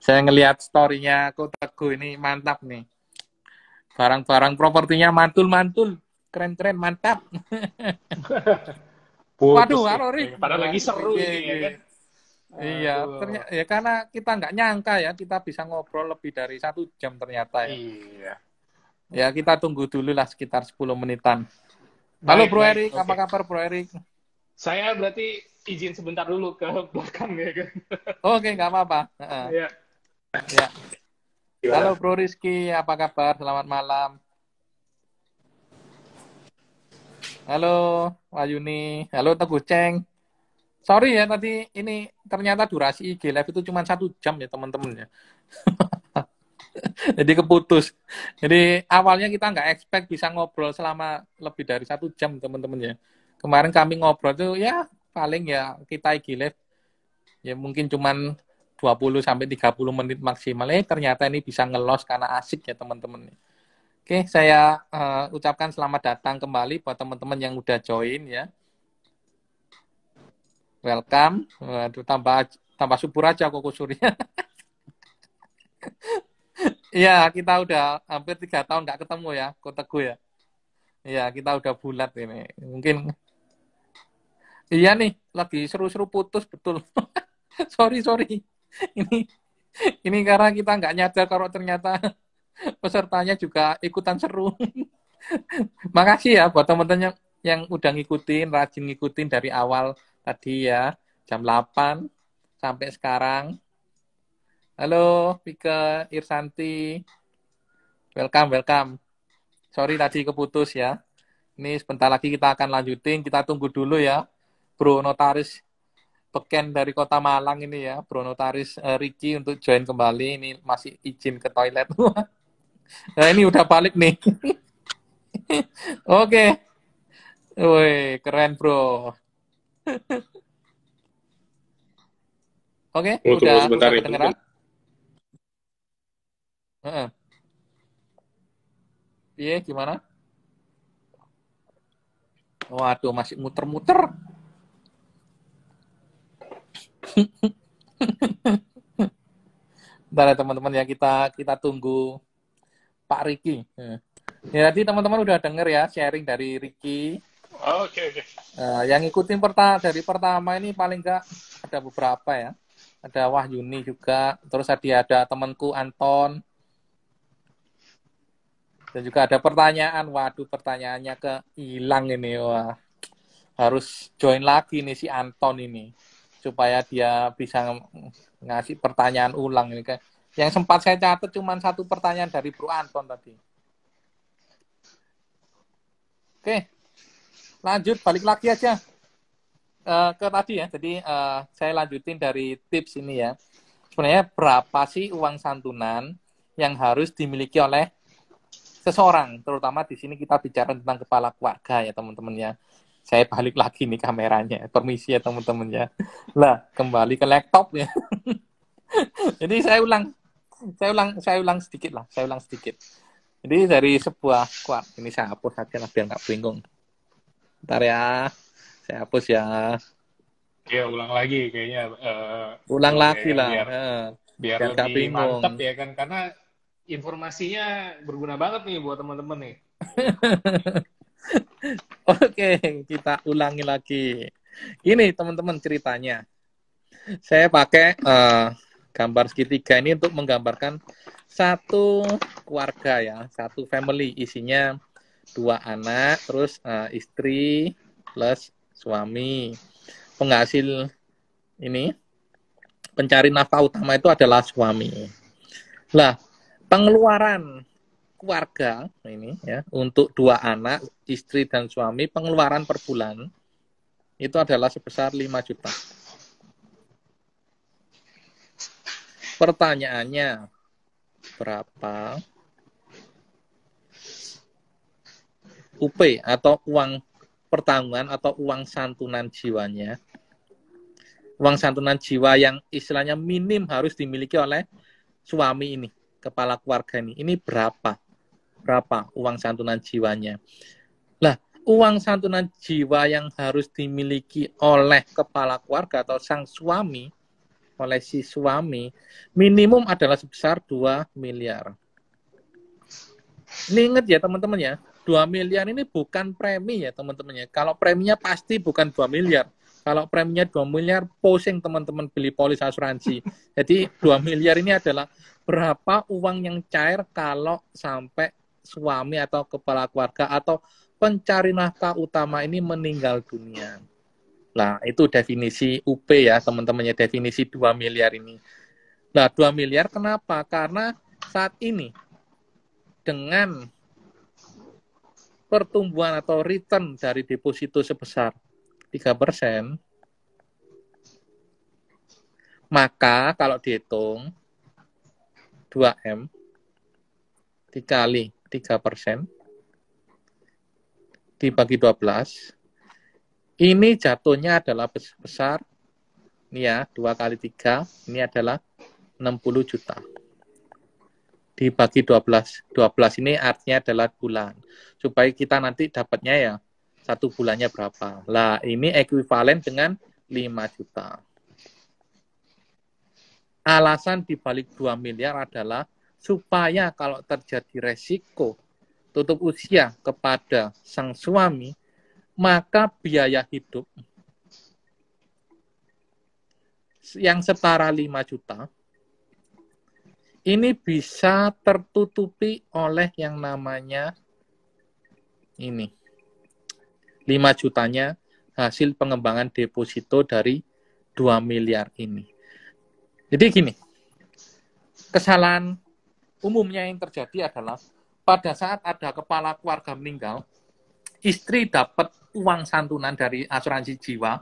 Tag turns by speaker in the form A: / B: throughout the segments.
A: Saya ngelihat story-nya Ko Teguh ini mantap nih. Barang-barang propertinya mantul-mantul. Keren-keren, mantap.
B: Putus
A: Waduh,
B: nih.
A: halo Rik.
B: Padahal lagi
A: Waduh,
B: seru ini ya kan.
A: Iya,
B: Aduh.
A: ternyata ya karena kita nggak nyangka ya kita bisa ngobrol lebih dari 1 jam ternyata ya.
B: Iya.
A: Ya kita tunggu dulu lah sekitar 10 menitan. Halo
B: Baik,
A: Bro
B: baik.
A: Erik, apa
B: Oke.
A: kabar Bro Erik?
B: Saya berarti izin sebentar dulu ke belakang ya kan.
A: Oke, nggak apa-apa.
B: Iya.
A: Ya. Halo
B: Gimana?
A: Bro Rizky, apa kabar? Selamat malam. Halo Wayuni, halo Teguh Ceng. Sorry ya tadi ini ternyata durasi IG Live itu cuma 1 jam ya teman-teman ya. Jadi keputus. Jadi awalnya kita nggak expect bisa ngobrol selama lebih dari 1 jam teman-teman ya. Kemarin kami ngobrol tuh ya paling ya kita IG Live ya mungkin cuman 20 sampai 30 menit maksimal. Ternyata ini bisa ngelos karena asik ya teman-teman. Oke, saya ucapkan selamat datang kembali buat teman-teman yang udah join ya. Welcome. Waduh, tambah subur aja kok kusurnya. Iya, kita udah hampir 3 tahun nggak ketemu ya, Ko Teguh ya. Iya, kita udah bulat ini. Mungkin iya nih, lagi seru-seru putus betul. Sorry. Ini ini karena kita nggak nyadar kalau ternyata pesertanya juga ikutan seru. Makasih ya buat teman-teman yang udah ngikutin, rajin ngikutin dari awal tadi ya, jam 8 sampai sekarang. Halo, Pike, Irsanti. Welcome. Sorry tadi keputus ya. Ini sebentar lagi kita akan lanjutin. Kita tunggu dulu ya. Bro Notaris Beken dari Kota Malang ini ya. Bro Notaris Ricky untuk join kembali. Ini masih izin ke toilet. Nah, ini udah balik nih. Oke. Woi, keren bro. Oke,
B: Tunggu sebentar
A: udah
B: nih.
A: kedengeran? Heeh. Iya, gimana? Waduh, masih muter-muter. Bentar ya teman-teman ya, kita tunggu Pak Ricky. Ya, tadi teman-teman udah denger ya sharing dari Ricky.
B: Oke.
A: Yang ngikutin dari pertama ini paling nggak ada beberapa ya. Ada Wahyuni juga, terus ada temanku Anton, dan juga ada pertanyaan. Waduh, pertanyaannya hilang ini. Wah, harus join lagi nih si Anton ini supaya dia bisa ngasih pertanyaan ulang ini. Yang sempat saya catat cuma 1 pertanyaan dari Bro Anton tadi. Oke, lanjut balik lagi aja ke tadi ya. Jadi saya lanjutin dari tips ini ya. Sebenarnya berapa sih uang santunan yang harus dimiliki oleh seseorang? Terutama di sini kita bicara tentang kepala keluarga ya teman-teman ya. Saya balik lagi nih kameranya. Permisi ya teman-teman ya. Lah, kembali ke laptop ya. Jadi saya ulang sedikit lah. Saya ulang sedikit. Jadi dari sebuah ini saya hapus aja lah biar nggak bingung. Bentar ya. Saya hapus ya.
B: Ya ulang lagi kayaknya
A: Ulang
B: bro ya
A: lagi
B: kan
A: lah.
B: biar
A: Biar nggak
B: lebih
A: bingung.
B: mantap ya kan karena informasinya berguna banget nih buat teman-teman nih.
A: Oke, kita ulangi lagi. Ini teman-teman ceritanya. Saya pakai gambar segitiga ini untuk menggambarkan satu keluarga ya, satu family isinya 2 anak, terus istri plus suami. Penghasil ini pencari nafkah utama itu adalah suami. Lah, pengeluaran keluarga ini ya untuk 2 anak, istri dan suami, pengeluaran per bulan itu adalah sebesar 5 juta. Pertanyaannya, berapa UP atau uang pertanggungan atau uang santunan jiwanya? Uang santunan jiwa yang istilahnya minim harus dimiliki oleh suami ini, kepala keluarga ini. Ini berapa? Berapa uang santunan jiwanya? Lah, uang santunan jiwa yang harus dimiliki oleh kepala keluarga atau sang suami oleh si suami minimum adalah sebesar 2 miliar. Ini ingat ya teman-teman ya, 2 miliar ini bukan premi ya teman-teman ya. Kalau preminya pasti bukan 2 miliar. Kalau preminya 2 miliar, pusing teman-teman beli polis asuransi. Jadi 2 miliar ini adalah berapa uang yang cair kalau sampai suami atau kepala keluarga atau pencari nafkah utama ini meninggal dunia. Nah, itu definisi UP ya teman-teman ya, definisi 2 miliar ini. Nah, 2 miliar kenapa? Karena saat ini dengan pertumbuhan atau return dari deposito sebesar 3%, maka kalau dihitung 2M dikali 3% dibagi 12, ini jatuhnya adalah besar, ini ya, 2 kali 3, ini adalah 60 juta. Dibagi 12, 12 ini artinya adalah bulan. Supaya kita nanti dapatnya ya, 1 bulannya berapa. Lah, ini ekuivalen dengan 5 juta. Alasan dibalik 2 miliar adalah supaya kalau terjadi resiko tutup usia kepada sang suami, maka biaya hidup yang setara 5 juta ini bisa tertutupi oleh yang namanya ini 5 jutanya hasil pengembangan deposito dari 2 miliar ini. Jadi gini, kesalahan umumnya yang terjadi adalah pada saat ada kepala keluarga meninggal, istri dapat uang santunan dari asuransi jiwa,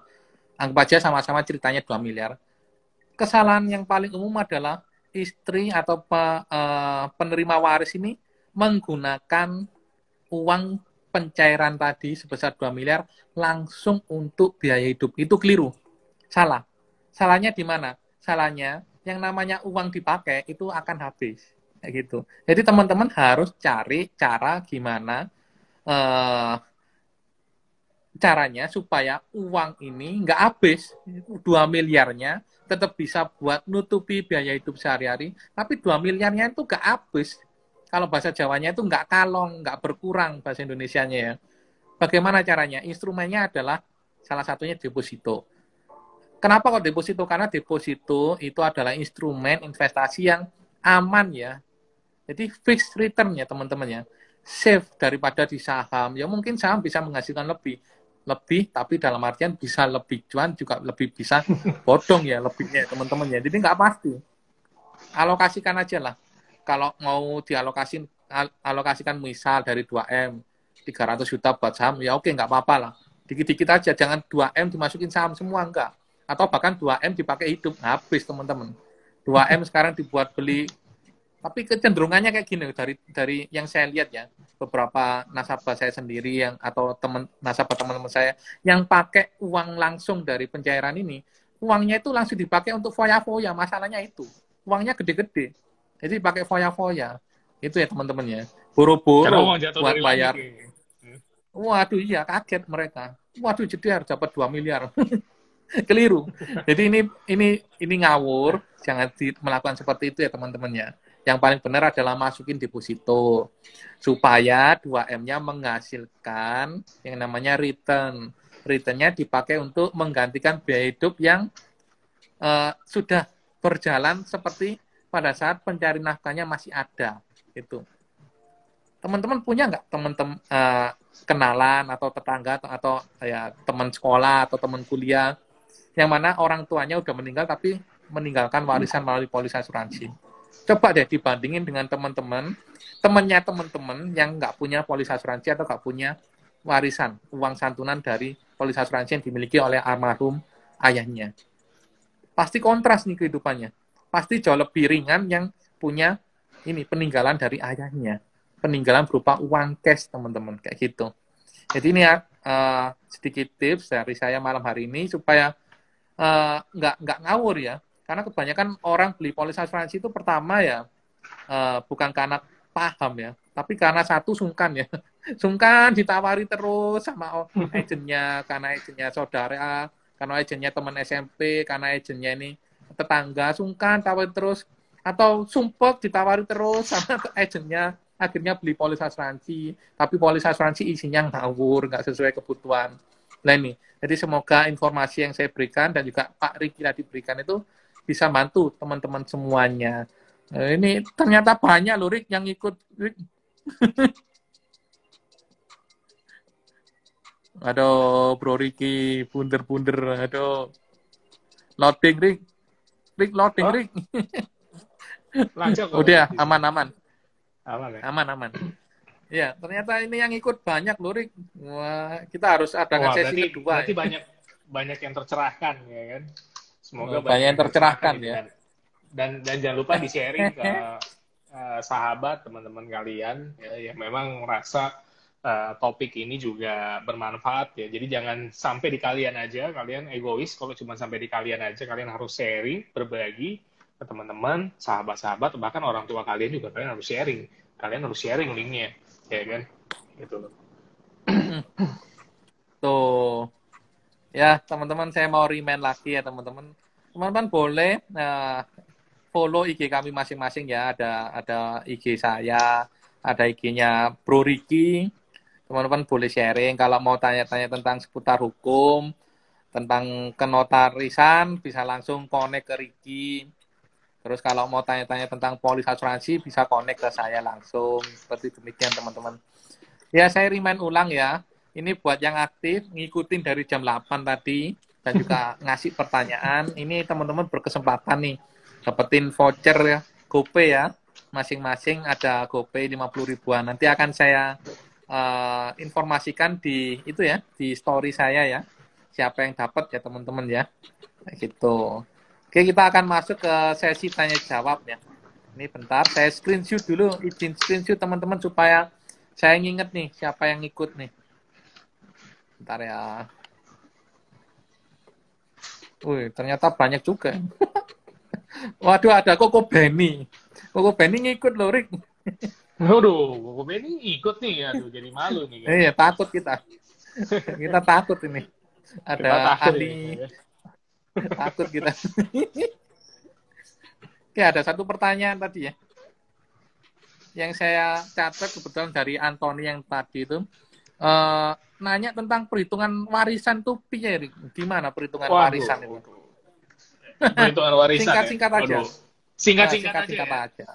A: anggap aja sama-sama ceritanya 2 miliar. Kesalahan yang paling umum adalah istri atau penerima waris ini menggunakan uang pencairan tadi sebesar 2 miliar langsung untuk biaya hidup. Itu keliru. Salah. Salahnya di mana? Salahnya yang namanya uang dipakai itu akan habis. Kayak gitu. Jadi teman-teman harus cari cara gimana caranya supaya uang ini nggak habis. 2 miliarnya tetap bisa buat nutupi biaya hidup sehari-hari, tapi 2 miliarnya itu nggak habis. Kalau bahasa Jawanya itu nggak kalong, nggak berkurang bahasa Indonesianya ya. Bagaimana caranya? Instrumennya adalah salah satunya deposito. Kenapa kok deposito? Karena deposito itu adalah instrumen investasi yang aman ya. Jadi fixed return ya teman-teman ya. Safe daripada di saham. Ya mungkin saham bisa menghasilkan lebih, tapi dalam artian bisa lebih cuan juga lebih bisa bodong ya lebihnya teman-teman ya. Jadi nggak pasti. Alokasikan aja lah. Kalau mau alokasikan misal dari 2M 300 juta buat saham, ya oke nggak apa-apa lah. Dikit-dikit aja, jangan 2M dimasukin saham semua, enggak. Atau bahkan 2M dipakai hidup, habis teman-teman. 2M sekarang dibuat beli, tapi kecenderungannya kayak gini dari yang saya lihat ya, beberapa nasabah saya sendiri yang atau nasabah teman-teman saya yang pakai uang langsung dari pencairan ini, uangnya itu langsung dipakai untuk foya-foya, masalahnya itu. Uangnya gede-gede. Jadi pakai foya-foya. Itu ya teman-teman ya. Boro-boro buat bayar. Waduh iya, kaget mereka. Waduh jadi harus dapat 2 miliar. Keliru. Jadi ini ngawur, jangan melakukan seperti itu ya teman-teman ya. Yang paling benar adalah masukin deposito supaya 2M-nya menghasilkan yang namanya return. Return-nya dipakai untuk menggantikan biaya hidup yang sudah berjalan seperti pada saat pencari nafkahnya masih ada. Itu. Teman-teman punya nggak teman-teman kenalan atau tetangga atau ya teman sekolah atau teman kuliah yang mana orang tuanya udah meninggal tapi meninggalkan warisan melalui polis asuransi. Coba deh dibandingin dengan temannya teman-teman yang nggak punya polis asuransi atau nggak punya warisan, uang santunan dari polis asuransi yang dimiliki oleh almarhum ayahnya. Pasti kontras nih kehidupannya. Pasti jauh lebih ringan yang punya ini peninggalan dari ayahnya. Peninggalan berupa uang cash, teman-teman. Kayak gitu. Jadi ini ya sedikit tips dari saya malam hari ini supaya nggak ngawur ya, karena kebanyakan orang beli polis asuransi itu pertama ya bukan karena paham ya, tapi karena satu sungkan ya, sungkan ditawari terus sama agennya, karena agennya saudara, karena agennya teman SMP, karena agennya ini tetangga sungkan tawari terus, atau sumpek ditawari terus sama agentnya, akhirnya beli polis asuransi, tapi polis asuransi isinya ngawur, nggak sesuai kebutuhan. Nah ini, jadi semoga informasi yang saya berikan dan juga Pak Riki tadi berikan itu bisa bantu teman-teman semuanya. Nah, ini ternyata banyak loh Rik yang ikut. Rik. Aduh, Bro Riki, bunder-bunder, aduh. Loading Rik, Rik loading
B: Oh,
A: Rik.
B: lancar kok
A: Udah,
B: di sini.
A: aman-aman.
B: Aman ya?
A: Aman-aman. Ya, ternyata ini yang ikut banyak loh, Rik. Wah, kita harus adakan
B: Wah,
A: sesi
B: berarti
A: kedua
B: berarti
A: ya.
B: banyak yang tercerahkan ya kan? Semoga
A: Banyak
B: banyak
A: yang
B: yang tercerahkan
A: tercerahkan
B: itu
A: ya.
B: dan jangan lupa di sharing ke sahabat teman-teman kalian ya, yang memang merasa topik ini juga bermanfaat ya. Jadi jangan sampai di kalian aja, kalian egois kalau cuma sampai di kalian aja, kalian harus sharing, berbagi ke teman-teman, sahabat-sahabat, bahkan orang tua kalian juga kalian harus sharing. Kalian harus sharing linknya, ya kan? Gitu loh.
A: Tuh. Ya, teman-teman saya mau remind lagi ya, teman-teman. Teman-teman boleh follow IG kami masing-masing ya. Ada IG saya, ada IG-nya Bro Riki. Teman-teman boleh sharing kalau mau tanya-tanya tentang seputar hukum, tentang kenotarisan, bisa langsung connect ke Riki. Terus kalau mau tanya-tanya tentang polis asuransi, bisa connect ke saya langsung. Seperti demikian, teman-teman. Ya, saya remind ulang ya. Ini buat yang aktif, ngikutin dari jam 8 tadi, dan juga ngasih pertanyaan. Ini teman-teman berkesempatan nih, dapetin voucher ya, GoPay ya. Masing-masing ada GoPay 50 ribuan. Nanti akan saya informasikan di itu ya, di story saya ya. Siapa yang dapat ya teman-teman ya. Gitu. Oke, kita akan masuk ke sesi tanya jawab ya. Ini bentar, saya screenshot dulu, izin screenshot teman-teman supaya saya nginget nih siapa yang ikut nih. Bentar ya. Wih, ternyata banyak juga. Waduh, ada Koko Benny. Koko Benny ngikut loh, Rik.
B: Waduh, Koko ini ikut nih, aduh jadi malu nih kan.
A: Iya, takut kita. Kita takut ini.
B: Kita
A: Ada
B: takut ini.
A: ahli, takut kita. Oke, ada satu pertanyaan tadi ya. Yang saya catat kebetulan dari Anthony yang tadi itu. Nanya tentang perhitungan warisan tuh piye, Rik? Gimana perhitungan
B: Waduh,
A: warisan itu?
B: perhitungan warisan ya.
A: Singkat-singkat aja.
B: Waduh, singkat-singkat aja
A: Singkat-singkat
B: ya.
A: aja.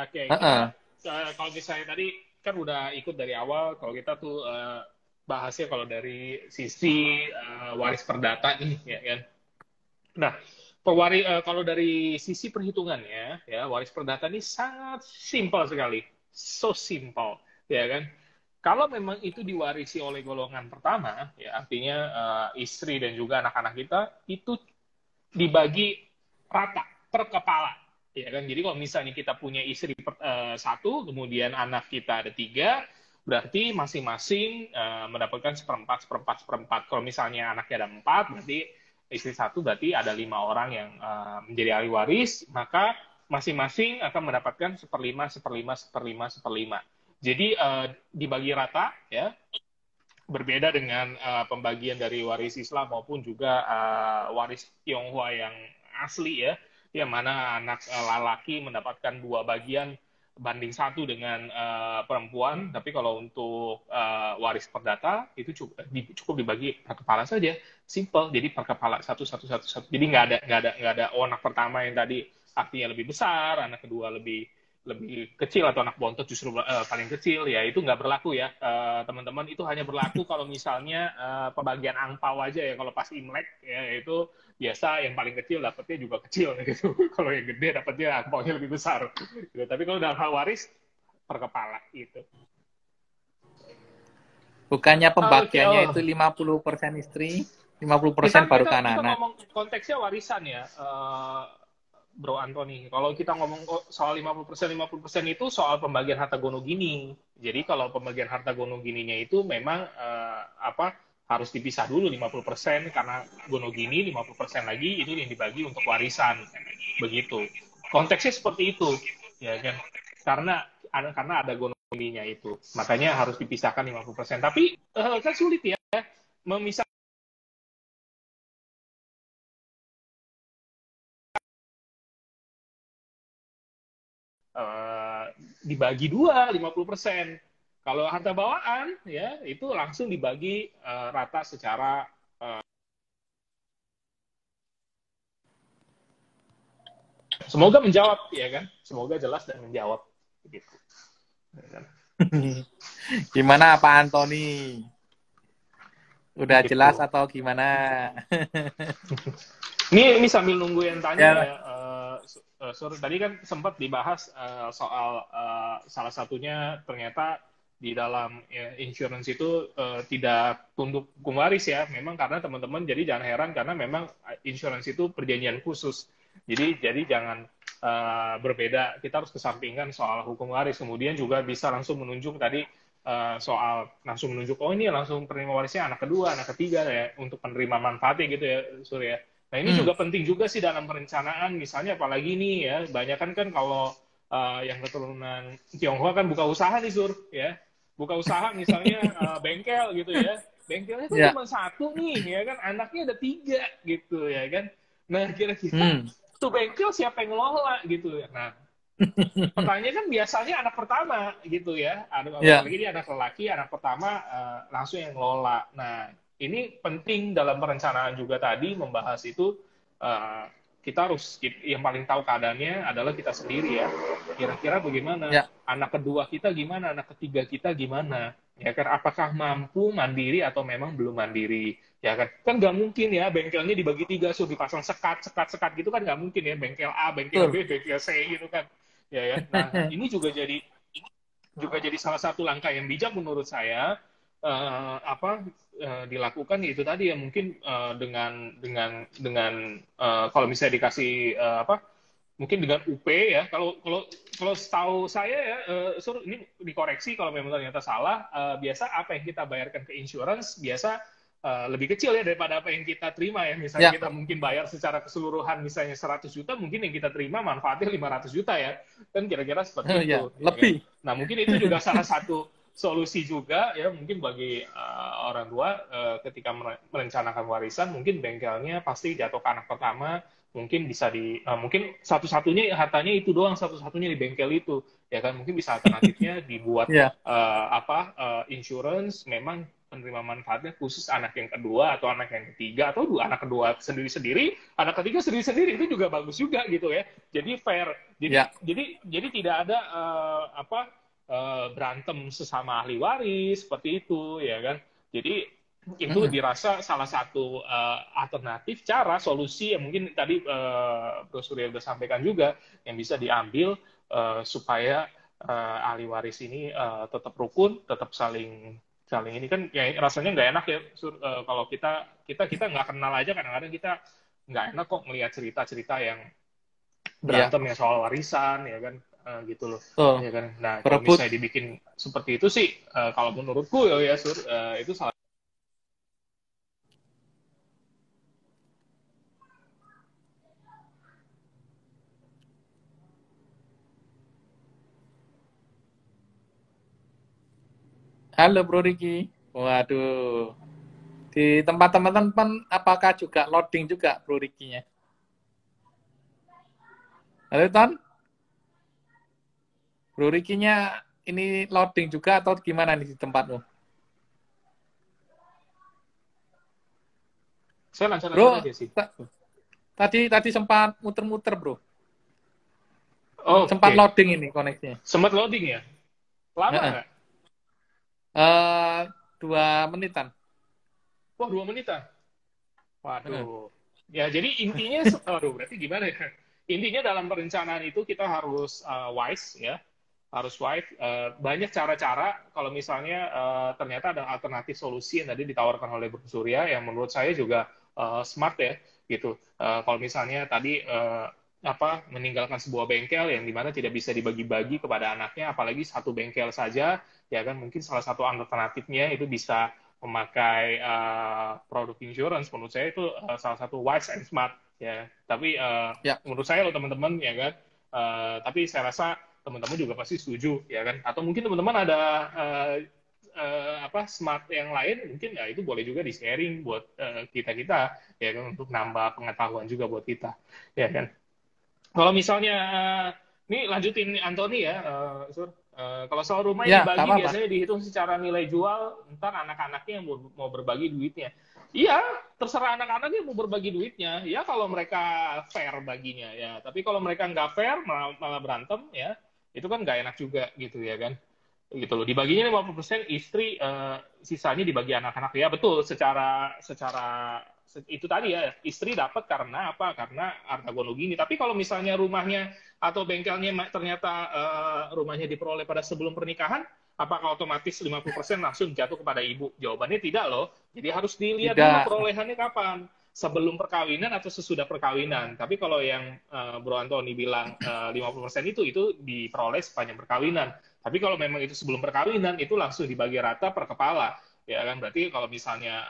B: Oke, kita
A: Heeh.
B: kalau misalnya tadi kan udah ikut dari awal, kalau kita tuh bahasnya kalau dari sisi waris perdata nih, ya kan. Nah, kalau dari sisi perhitungannya, ya waris perdata ini sangat simpel sekali, so simple, ya kan. Kalau memang itu diwarisi oleh golongan pertama, ya artinya istri dan juga anak-anak kita itu dibagi rata per kepala, ya kan. Jadi kalau misalnya kita punya istri satu, kemudian anak kita ada tiga, berarti masing-masing mendapatkan seperempat, seperempat, seperempat. Kalau misalnya anaknya ada empat, berarti istri satu berarti ada 5 orang yang menjadi ahli waris, maka masing-masing akan mendapatkan seperlima, seperlima, seperlima, seperlima. Jadi dibagi rata, ya. Berbeda dengan pembagian dari waris Islam maupun juga waris Tionghoa yang asli ya, yang mana anak laki mendapatkan 2 bagian banding 1 dengan perempuan, tapi kalau untuk waris perdata itu cukup dibagi per kepala saja, simple, jadi per kepala satu satu satu satu, jadi nggak ada anak pertama yang tadi artinya lebih besar, anak kedua lebih kecil atau anak bontot justru paling kecil, ya itu nggak berlaku ya teman-teman. Itu hanya berlaku kalau misalnya pembagian angpau aja ya, kalau pas Imlek ya itu biasa yang paling kecil dapatnya juga kecil gitu. Kalau yang gede dapatnya angpaunya lebih besar gitu. Tapi kalau dalam hal waris per kepala gitu.
A: Bukannya
B: Oke,
A: pembagiannya itu 50% istri, 50%
B: kita
A: baru
B: kita
A: ke
B: kita
A: anak-anak.
B: ngomong konteksnya warisan ya. Bro Anthony, kalau kita ngomong soal 50% itu soal pembagian harta gono gini. Jadi kalau pembagian harta gono gininya itu memang harus dipisah dulu 50% karena gono gini, 50% lagi itu yang dibagi untuk warisan. Begitu. Konteksnya seperti itu, ya kan? Karena ada gono gininya itu. Makanya harus dipisahkan 50%. Tapi kan sulit ya memisahkan eh, dibagi dua 50%. Kalau harta bawaan ya itu langsung dibagi rata secara semoga menjawab ya kan. Semoga jelas dan menjawab gitu. Ya kan?
A: Gimana Pak Antoni? Udah jelas
B: Gitu.
A: atau gimana?
B: Ini sambil nunggu yang tanya
A: Ya,
B: ya, Sur, tadi kan sempat dibahas soal salah satunya ternyata di dalam insurance itu tidak tunduk hukum waris ya. Memang karena teman-teman jadi jangan heran karena memang insurance itu perjanjian khusus. Jadi jangan berbeda. Kita harus kesampingkan soal hukum waris. Kemudian juga bisa langsung menunjuk tadi soal langsung menunjuk oh ini langsung penerima warisnya anak kedua, anak ketiga ya untuk penerima manfaatnya gitu ya, Surya. Nah ini juga penting juga sih dalam perencanaan, misalnya apalagi nih ya, banyak kan kalau yang keturunan Tionghoa kan buka usaha nih Sur, ya, buka usaha misalnya bengkel gitu ya, bengkelnya kan
A: ya.
B: cuma satu nih ya kan, anaknya ada tiga gitu ya kan. Nah kira-kira tuh bengkel siapa yang ngelola gitu ya. Nah pertanyaannya kan biasanya anak pertama gitu ya,
A: Ya,
B: apalagi dia anak lelaki, anak pertama langsung yang ngelola. Nah, ini penting dalam perencanaan juga tadi membahas itu uh, kita harus yang paling tahu keadaannya adalah kita sendiri ya. Kira-kira bagaimana
A: ya.
B: anak kedua kita gimana, anak ketiga kita gimana? Ya kan, apakah mampu mandiri atau memang belum mandiri? Ya kan nggak mungkin ya bengkelnya dibagi tiga, sudah dipasang sekat gitu kan nggak mungkin ya, bengkel A, bengkel
A: Betul.
B: B, bengkel C gitu kan ya kan. Nah, ini juga jadi salah satu langkah yang bijak menurut saya dilakukan yaitu tadi ya mungkin dengan kalau misalnya dikasih mungkin dengan UP ya kalau kalau kalau setahu saya ya Sur ini dikoreksi kalau memang ternyata salah biasa apa yang kita bayarkan ke insurance biasa lebih kecil ya daripada apa yang kita terima ya. Misalnya
A: Ya,
B: kita mungkin bayar secara keseluruhan misalnya 100 juta, mungkin yang kita terima manfaatnya 500 juta ya. Kan kira-kira seperti
A: ya.
B: itu ya kan.
A: Lebih.
B: Nah, mungkin itu juga salah satu solusi juga ya mungkin bagi orang tua ketika merencanakan warisan mungkin bengkelnya pasti jatuh ke anak pertama mungkin bisa mungkin satu-satunya hartanya itu doang satu-satunya di bengkel itu ya kan mungkin bisa alternatifnya dibuat
A: Ya,
B: insurance memang penerima manfaatnya khusus anak yang kedua atau anak yang ketiga atau dua anak kedua sendiri-sendiri, anak ketiga sendiri-sendiri itu juga bagus juga gitu ya. Jadi fair. Jadi
A: ya.
B: jadi tidak ada berantem sesama ahli waris seperti itu ya kan. Jadi itu dirasa salah satu alternatif cara solusi yang mungkin tadi Bro Surya sudah sampaikan juga yang bisa diambil supaya ahli waris ini tetap rukun, tetap saling saling ini kan ya rasanya nggak enak ya kalau kita nggak kenal aja kadang-kadang kita nggak enak kok melihat cerita-cerita yang
A: Ya,
B: berantem ya soal warisan ya kan gitu loh
A: betul.
B: ya kan. Nah kalau
A: Berebut.
B: misalnya dibikin seperti itu sih kalau menurutku ya Sur itu salah.
A: Halo Bro Riki. Waduh. Di tempat teman-teman apakah juga loading juga Bro Rikinya? Halo Ton, Bro Rikinya ini loading juga atau gimana nih di tempatmu?
B: Saya lancar-lancar
A: Bro,
B: aja sih.
A: tadi sempat muter-muter Bro.
B: Oh,
A: Sempat
B: oke.
A: loading ini koneksinya.
B: Sempat loading ya? Lama
A: Heeh.
B: nggak?
A: 2 menitan.
B: Wah, 2 menitan.
A: Heeh.
B: Waduh. Ya, jadi intinya, aduh, berarti gimana ya? Intinya dalam perencanaan itu kita harus wise ya, harus wise. Banyak cara-cara. Kalau misalnya ternyata ada alternatif solusi yang tadi ditawarkan oleh Bro Surya, yang menurut saya juga smart ya, gitu. Kalau misalnya tadi meninggalkan sebuah bengkel yang dimana tidak bisa dibagi-bagi kepada anaknya, apalagi satu bengkel saja, ya kan mungkin salah satu alternatifnya itu bisa memakai produk insurance. Menurut saya itu salah satu wise and smart ya. Tapi
A: Ya,
B: menurut saya loh teman-teman ya kan. Tapi saya rasa teman-teman juga pasti setuju ya kan. Atau mungkin teman-teman ada smart yang lain mungkin ya itu boleh juga di sharing buat kita kita ya kan untuk nambah pengetahuan juga buat kita ya kan. Kalau misalnya Ini lanjutin Anthony ya, Sur. Kalau soal rumah yang
A: Ya, nggak
B: dibagi
A: apa-apa.
B: biasanya dihitung secara nilai jual, ntar anak-anaknya yang mau berbagi duitnya. Iya, terserah anak-anaknya mau berbagi duitnya. Ya kalau mereka fair baginya ya. Tapi kalau mereka nggak fair malah berantem ya, itu kan nggak enak juga gitu ya kan. Gitu loh. Dibaginya 50%, istri sisanya dibagi anak-anak. Ya betul, secara secara itu tadi ya, istri dapat karena apa? Karena harta gono gini. Tapi kalau misalnya rumahnya atau bengkelnya ternyata rumahnya diperoleh pada sebelum pernikahan, apakah otomatis 50% langsung jatuh kepada ibu? Jawabannya tidak loh. Jadi harus dilihat dulu
A: Tidak.
B: perolehannya kapan. Sebelum perkawinan atau sesudah perkawinan. Tapi kalau yang Bro Antoni bilang 50% itu diperoleh sepanjang perkawinan. Tapi kalau memang itu sebelum perkawinan, itu langsung dibagi rata per kepala. Ya kan, berarti kalau misalnya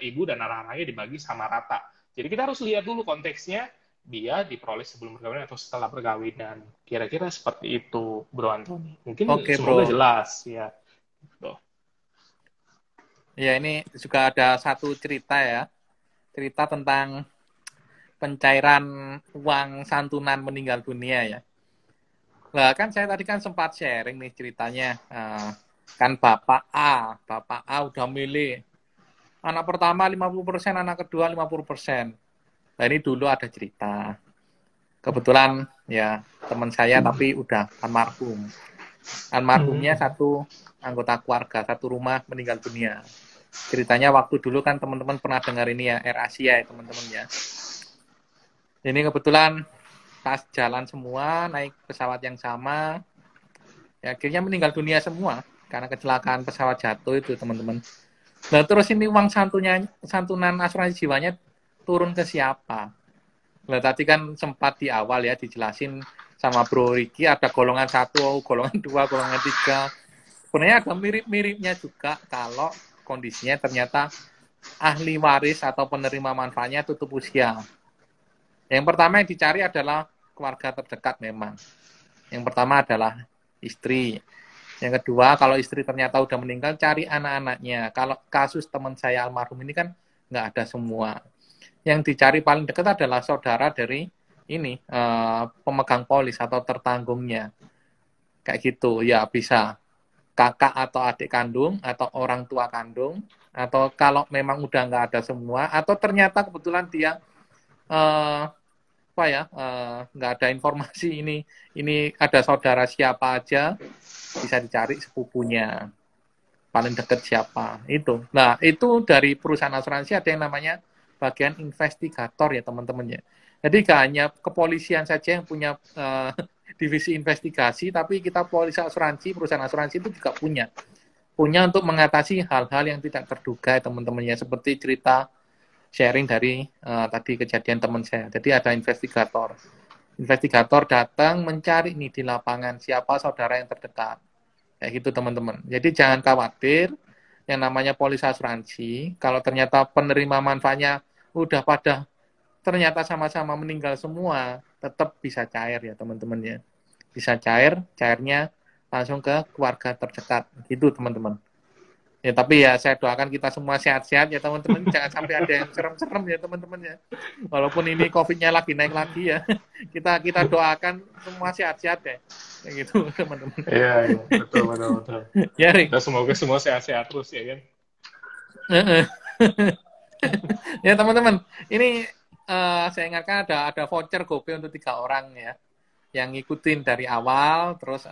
B: ibu dan anak-anaknya dibagi sama rata. Jadi kita harus lihat dulu konteksnya, dia diperoleh sebelum perkawinan atau setelah perkawinan. Kira-kira seperti itu, Bro Antoni. Mungkin
A: Oke,
B: semoga
A: bro.
B: jelas ya. Tuh.
A: Ya, ini juga ada satu cerita ya. Cerita tentang pencairan uang santunan meninggal dunia ya. Nah, kan saya tadi kan sempat sharing nih ceritanya. Kan Bapak A udah milih. Anak pertama 50%, anak kedua 50%. Nah, ini dulu ada cerita. Kebetulan ya teman saya tapi udah almarhum. Almarhumnya satu anggota keluarga, satu rumah meninggal dunia. Ceritanya waktu dulu kan teman-teman pernah dengar ini ya, Air Asia ya teman-teman ya. Ini kebetulan pas jalan semua, naik pesawat yang sama, ya akhirnya meninggal dunia semua karena kecelakaan pesawat jatuh itu teman-teman. Nah terus ini uang santunan asuransi jiwanya turun ke siapa? Nah tadi kan sempat di awal ya dijelasin sama Bro Riki ada golongan 1, golongan 2, golongan 3. Sebenarnya ada mirip-miripnya juga kalau kondisinya ternyata ahli waris atau penerima manfaatnya tutup usia. Yang pertama yang dicari adalah keluarga terdekat memang. Yang pertama adalah istri. Yang kedua, kalau istri ternyata udah meninggal, cari anak-anaknya. Kalau kasus teman saya almarhum ini kan nggak ada semua. Yang dicari paling dekat adalah saudara dari ini pemegang polis atau tertanggungnya. Kayak gitu, ya bisa kakak atau adik kandung atau orang tua kandung. Atau kalau memang udah nggak ada semua, atau ternyata kebetulan dia eh, apa ya nggak ada informasi ini ada saudara siapa aja bisa dicari sepupunya paling dekat siapa itu. Nah itu dari perusahaan asuransi ada yang namanya bagian investigator ya teman-teman ya. Jadi gak hanya kepolisian saja yang punya divisi investigasi, tapi kita polisi asuransi, perusahaan asuransi itu juga punya untuk mengatasi hal-hal yang tidak terduga teman-teman ya, seperti cerita sharing dari tadi kejadian teman saya. Jadi ada investigator. Investigator datang mencari nih di lapangan siapa saudara yang terdekat. Kayak gitu teman-teman. Jadi jangan khawatir yang namanya polis asuransi, kalau ternyata penerima manfaatnya udah pada ternyata sama-sama meninggal semua, tetap bisa cair ya teman-teman ya. Bisa cairnya langsung ke keluarga terdekat. Gitu teman-teman. Ya, tapi ya saya doakan kita semua sehat-sehat ya teman-teman. Jangan sampai ada yang serem-serem ya teman-teman ya. Walaupun ini COVID-nya lagi naik lagi ya. Kita doakan semua sehat-sehat ya. Kayak gitu teman-teman.
B: Iya, iya, betul, betul, betul.
A: Ya, Rik.
B: Ya, semoga semua sehat-sehat terus ya kan.
A: Ya teman-teman, ini saya ingatkan ada voucher GoPay untuk 3 orang ya. Yang ngikutin dari awal, terus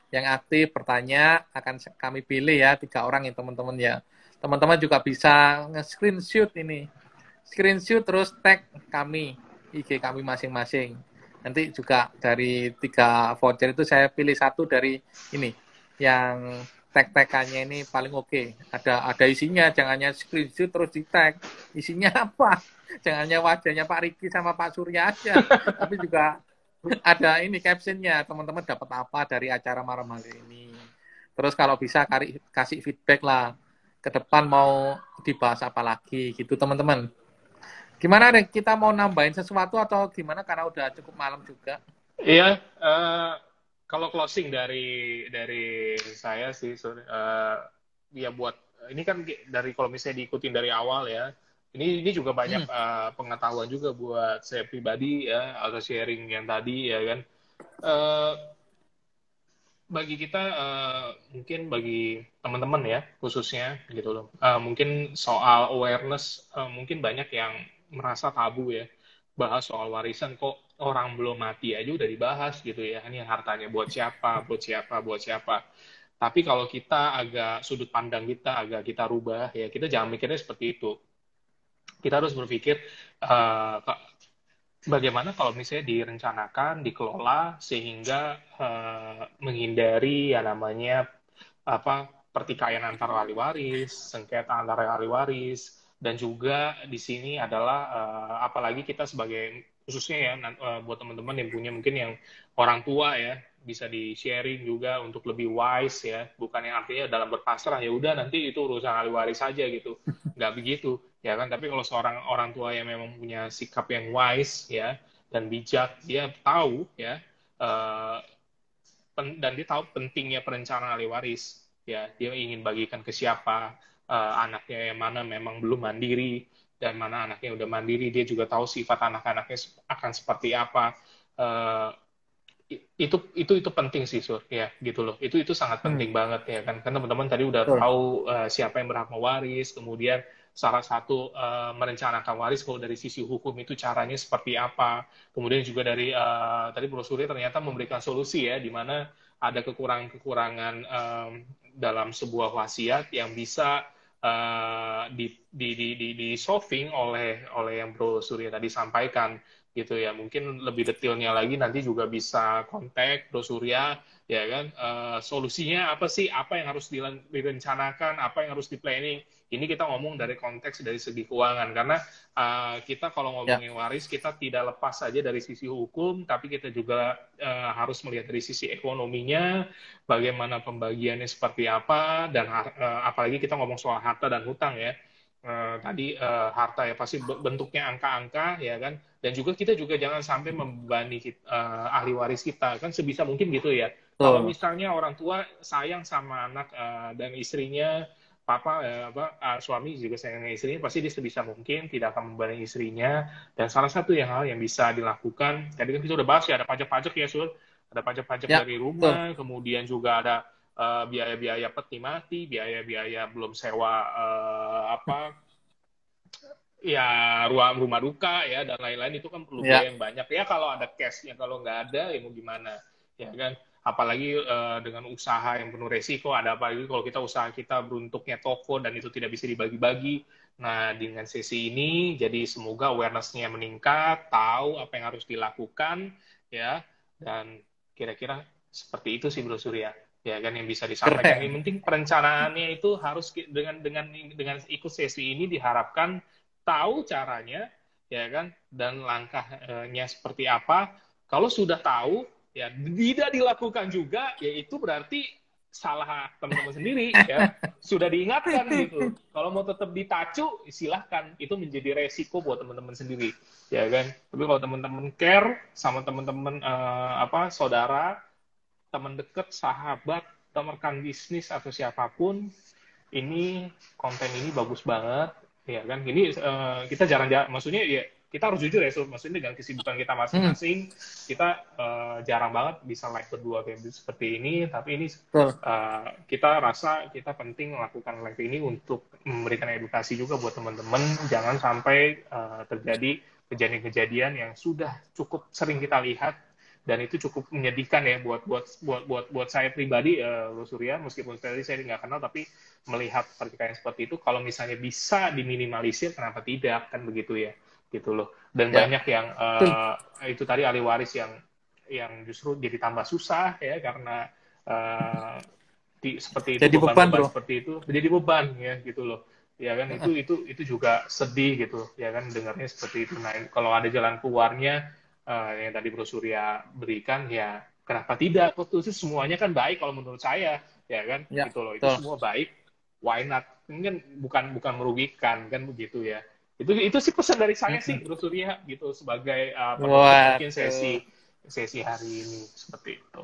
A: yang aktif bertanya akan kami pilih ya 3 orang ya teman-teman ya. Teman-teman juga bisa nge-screenshot ini. Screenshot terus tag kami, IG kami masing-masing. Nanti juga dari 3 voucher itu saya pilih satu dari ini yang tag-tagannya ini paling oke. Ada isinya, jangan hanya screenshot terus di tag. Isinya apa? Jangan hanya wajahnya Pak Riki sama Pak Surya aja, tapi juga ada ini captionnya, teman-teman dapat apa dari acara malam hari ini. Terus kalau bisa kasih feedback lah, ke depan mau dibahas apa lagi gitu teman-teman. Gimana deh, kita mau nambahin sesuatu atau gimana karena udah cukup malam juga.
B: Iya, kalau closing dari saya sih, sorry, ya buat ini kan dari kalau misalnya diikutin dari awal ya, ini juga banyak pengetahuan juga buat saya pribadi ya, atau sharing yang tadi ya kan. eh, bagi kita mungkin bagi teman-teman ya khususnya gitu loh. Mungkin soal awareness mungkin banyak yang merasa tabu ya bahas soal warisan kok orang belum mati aja udah dibahas gitu ya. Ini hartanya buat siapa, buat siapa, buat siapa. Tapi kalau kita agak sudut pandang kita agak kita rubah ya kita jangan mikirnya seperti itu. Kita harus berpikir uh, bagaimana kalau misalnya direncanakan, dikelola sehingga menghindari ya namanya apa pertikaian antara ahli waris, sengketa antara ahli waris, dan juga di sini adalah apalagi kita sebagai khususnya ya buat teman-teman yang punya mungkin yang orang tua ya bisa di sharing juga untuk lebih wise ya, bukan yang artinya dalam berpasrah ya udah nanti itu urusan ahli waris saja gitu, nggak begitu ya kan. Tapi kalau seorang orang tua yang memang punya sikap yang wise ya dan bijak, dia tahu ya uh, dan dia tahu pentingnya perencanaan ahli waris ya, dia ingin bagikan ke siapa, anaknya yang mana memang belum mandiri dan mana anaknya udah mandiri, dia juga tahu sifat anak-anaknya akan seperti apa. uh, itu penting sih Sur ya gitu loh, itu sangat penting banget ya kan, karena teman-teman tadi udah
A: Betul.
B: tahu siapa yang berhak mewaris, kemudian salah satu merencanakan waris kalau dari sisi hukum itu caranya seperti apa, kemudian juga dari tadi Bro Surya ternyata memberikan solusi ya di mana ada kekurangan-kekurangan dalam sebuah wasiat yang bisa di solving oleh yang Bro Surya tadi sampaikan gitu ya. Mungkin lebih detailnya lagi nanti juga bisa kontak Bro Surya ya kan. Solusinya apa sih, apa yang harus direncanakan, apa yang harus di planning. Ini kita ngomong dari konteks dari segi keuangan, karena kita kalau
A: Ya.
B: ngomongin waris kita tidak lepas saja dari sisi hukum, tapi kita juga harus melihat dari sisi ekonominya, bagaimana pembagiannya seperti apa, dan apalagi kita ngomong soal harta dan hutang ya. Tadi harta ya pasti bentuknya angka-angka ya kan, dan juga kita juga jangan sampai membebani ahli waris kita kan, sebisa mungkin gitu ya. Kalau
A: Betul.
B: misalnya orang tua sayang sama anak dan istrinya, papa suami juga sayang sama istrinya, pasti dia sebisa mungkin tidak akan membebani istrinya. Dan salah satu hal yang bisa dilakukan, tadi kan kita udah bahas ya, ada pajak-pajak ya Sul, ada pajak-pajak
A: Ya,
B: dari
A: betul.
B: rumah, kemudian juga ada biaya-biaya peti mati, biaya-biaya belum sewa apa ya rumah duka ya dan lain-lain, itu kan perlu biaya
A: Ya,
B: yang banyak ya kalau ada cashnya, kalau nggak ada ya mau gimana ya kan. Apalagi dengan usaha yang penuh resiko, ada apalagi kalau kita usaha kita beruntuknya toko dan itu tidak bisa dibagi-bagi. Nah dengan sesi ini jadi semoga awareness-nya meningkat, tahu apa yang harus dilakukan ya, dan kira-kira seperti itu sih Bro Surya ya kan yang bisa disampaikan. Yang
A: keren.
B: penting perencanaannya itu harus dengan ikut sesi ini diharapkan tahu caranya ya kan dan langkahnya seperti apa. Kalau sudah tahu ya tidak dilakukan juga ya itu berarti salah teman-teman sendiri ya, sudah diingatkan gitu. Kalau mau tetap ditacu silahkan, itu menjadi resiko buat teman-teman sendiri ya kan. Tapi kalau teman-teman care sama teman-teman saudara, teman dekat, sahabat, teman rekan bisnis atau siapapun, ini konten ini bagus banget ya kan. Ini kita jarang-jarang, maksudnya ya kita harus jujur ya, so, maksudnya dengan kesibukan kita
A: Hmm,
B: masing-masing kita jarang banget bisa live berdua kayak seperti ini, tapi ini
A: betul.
B: kita rasa kita penting melakukan live ini untuk memberikan edukasi juga buat teman-teman, jangan sampai terjadi kejadian-kejadian yang sudah cukup sering kita lihat dan itu cukup menyedihkan ya buat saya pribadi, Surya, meskipun tadi saya nggak kenal, tapi melihat pertikaian seperti itu, kalau misalnya bisa diminimalisir kenapa tidak, kan begitu ya gitu loh. Dan
A: Ya,
B: banyak yang
A: betul.
B: itu tadi ahli waris yang justru jadi tambah susah ya karena seperti itu,
A: Jadi beban,
B: beban-beban
A: bro.
B: seperti itu menjadi beban ya gitu loh ya kan. Itu juga sedih gitu ya kan dengarnya seperti itu. Nah kalau ada jalan keluarnya yang tadi Bro Surya berikan ya kenapa tidak, itu semuanya kan baik kalau menurut saya ya kan
A: Ya,
B: gitu loh, itu
A: betul.
B: semua baik, why not. Ini kan bukan merugikan kan begitu ya. Itu sih pesan dari saya sih
A: Mm-mm.
B: Bro Surya gitu sebagai penutup mungkin
A: Waduh.
B: sesi hari ini seperti itu.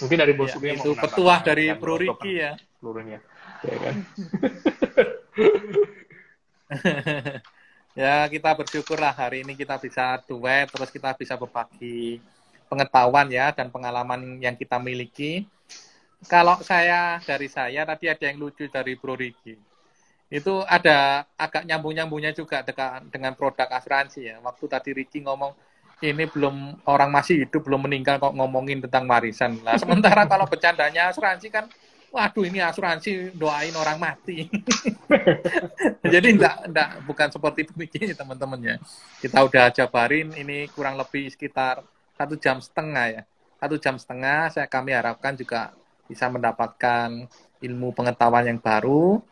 B: Mungkin dari Bro
A: Ya,
B: Surya mau
A: itu petuah dari
B: menambahkan
A: Bro
B: penutupan
A: Ricky ya.
B: seluruhnya ya kan.
A: Ya, kita bersyukurlah hari ini kita bisa duet, terus kita bisa berbagi pengetahuan ya dan pengalaman yang kita miliki. Kalau dari saya tadi ada yang lucu dari Bro Riki. Itu ada agak nyambung-nyambungnya juga dengan produk asuransi ya. Waktu tadi Riki ngomong ini belum orang masih hidup belum meninggal kok ngomongin tentang warisan. Nah, sementara kalau bercandanya asuransi kan waduh ini asuransi doain orang mati. Jadi bukan seperti demikian teman-teman ya. Kita udah jabarin ini kurang lebih sekitar 1,5 jam ya. 1,5 jam kami harapkan juga bisa mendapatkan ilmu pengetahuan yang baru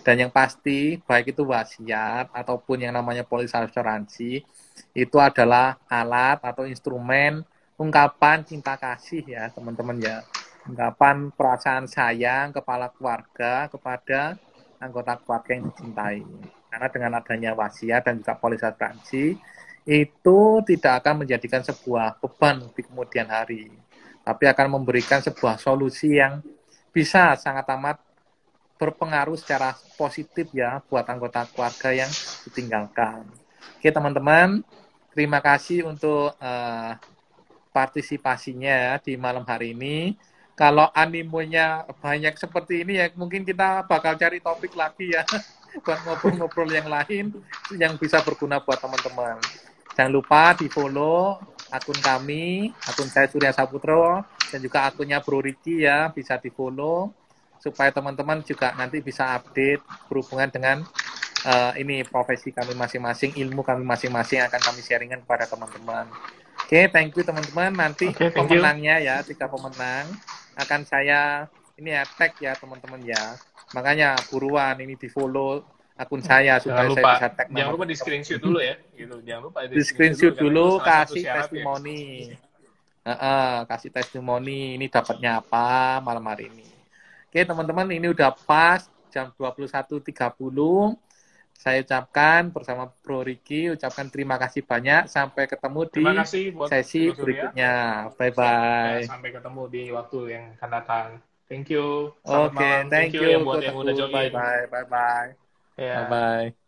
A: dan yang pasti baik itu wasiat ataupun yang namanya polis asuransi itu adalah alat atau instrumen ungkapan cinta kasih ya teman-teman ya. Ungkapan perasaan sayang kepala keluarga kepada anggota keluarga yang dicintai. Karena dengan adanya wasiat dan juga polis asuransi, itu tidak akan menjadikan sebuah beban di kemudian hari. Tapi akan memberikan sebuah solusi yang bisa sangat amat berpengaruh secara positif ya buat anggota keluarga yang ditinggalkan. Oke teman-teman, terima kasih untuk partisipasinya di malam hari ini. Kalau animonya banyak seperti ini ya mungkin kita bakal cari topik lagi ya buat ngobrol-ngobrol yang lain yang bisa berguna buat teman-teman. Jangan lupa di follow akun kami, akun saya Surya Saputro dan juga akunnya Bro Riki ya bisa di follow supaya teman-teman juga nanti bisa update berhubungan dengan ini profesi kami masing-masing, ilmu kami masing-masing akan kami sharingkan kepada teman-teman. Oke, thank you teman-teman. Nanti pemenangnya ya, 3 pemenang akan saya ini ya tag ya teman-teman ya. Makanya buruan ini di follow akun saya supaya saya bisa tag nama.
B: Jangan lupa di screenshot dulu ya, gitu. Jangan lupa
A: di screenshot dulu kasih testimoni. Kasih testimoni ini dapatnya apa malam hari ini. Oke teman-teman, ini udah pas jam 21.30. Saya ucapkan bersama Bro Riki, ucapkan terima kasih banyak. Sampai ketemu di sesi berikutnya. Bye-bye.
B: Sampai ketemu di waktu yang akan datang. Thank you.
A: Oke, thank you
B: buat yang udah join.
A: Bye-bye. Bye-bye.
B: Yeah.
A: Bye-bye.